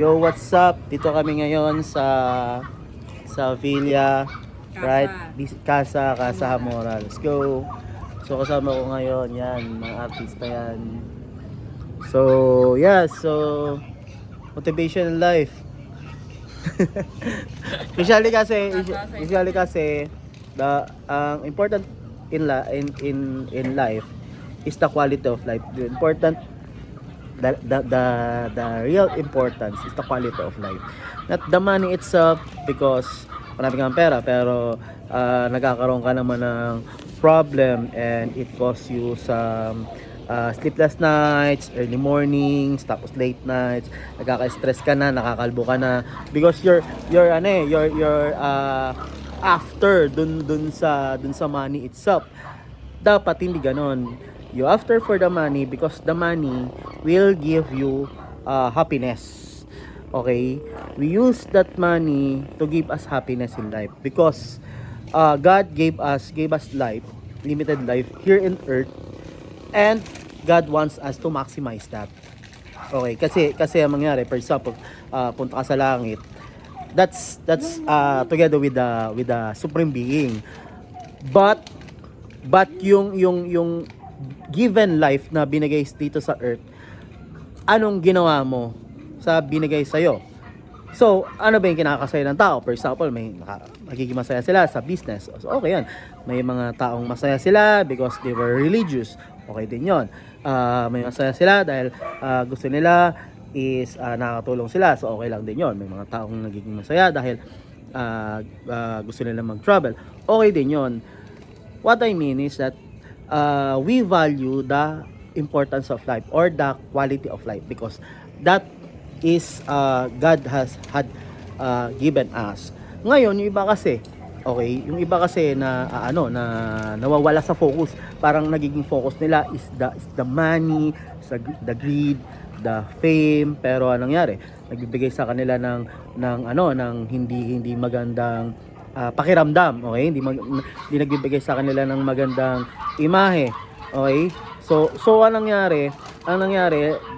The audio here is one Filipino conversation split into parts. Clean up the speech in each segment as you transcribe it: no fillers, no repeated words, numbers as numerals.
Yo, what's up? Dito kami ngayon sa Villa, right? Casa Hamora. Let's go. So kasama ko ngayon, yan, mga artista yan. So, yeah, so motivation in life. usually kasi the important in life is the quality of life. The real importance is the quality of life, not the money itself, because marami kang pera pero nagkakaroon ka naman ng problem and it costs you some sleepless nights, early mornings, tapos late nights, nagkaka-stress ka na, nakakalbo ka na because you're after dun sa money itself. Dapat hindi ganon. You after for the money because the money will give you happiness. Okay? We use that money to give us happiness in life because God gave us life, limited life here in earth, and God wants us to maximize that. Okay, kasi ang mangyari, for example, punta ka sa langit. That's together with the supreme being. But yung given life na binigay dito sa earth, anong ginawa mo sa binigay sa'yo? So, ano ba yung kinakasaya ng tao? For example, magiging masaya sila sa business. So, okay yan. May mga taong masaya sila because they were religious. Okay din yon. May masaya sila dahil gusto nila is nakakatulong sila. So, okay lang din yon. May mga taong nagiging masaya dahil gusto nila mag-travel. Okay din yon. What I mean is that we value the importance of life or the quality of life because that is God had given us. Ngayon, yung iba kasi, okay, yung iba kasi na na nawawala sa focus. Parang nagiging focus nila is the money, the greed, the fame, pero anong nangyari? Nagbibigay sa kanila ng hindi magandang pakiramdam, okay? Hindi nagbibigay sa kanila ng magandang imahe, okay? So anong nangyari?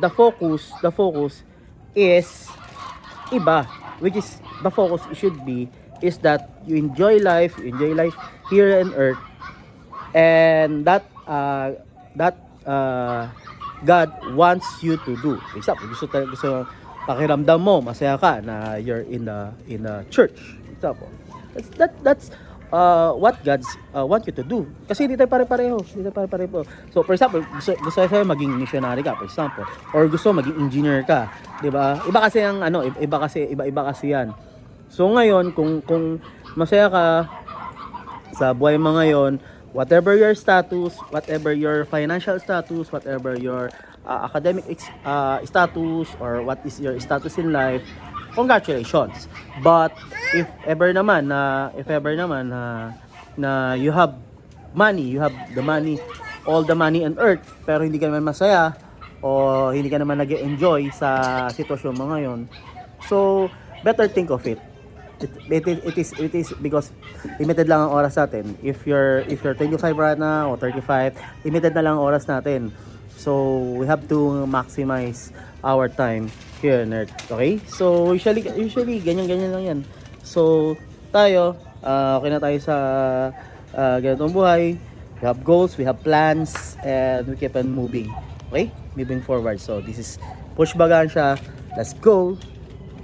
The focus is iba, which is the focus should be is that you enjoy life here on earth, and that God wants you to do. Example, gusto pakiramdam mo masaya ka na you're in the church. Example, that's what God's want you to do. Kasi hindi tayo pare-pareho. So, for example, gusto sa'yo maging missionary ka, for example. Or gusto maging engineer ka. Diba? Iba kasi ang iba kasi yan. So, ngayon, kung masaya ka sa buhay mo ngayon, whatever your status, whatever your financial status, whatever your academic status, or what is your status in life, congratulations. But if ever naman na you have money, all the money on earth, pero hindi ka naman masaya o hindi ka naman nag-enjoy sa sitwasyon mo ngayon, so better think of it. It is because limited lang ang oras natin. If you're 25 right now or 35, limited na lang ang oras natin. So we have to maximize our time here on earth. Okay? So usually ganyan lang yan. So tayo, okay na tayo sa ganitong buhay. We have goals, we have plans, and we keep on moving. Okay? Moving forward. So this is Push Bagansya. Let's go!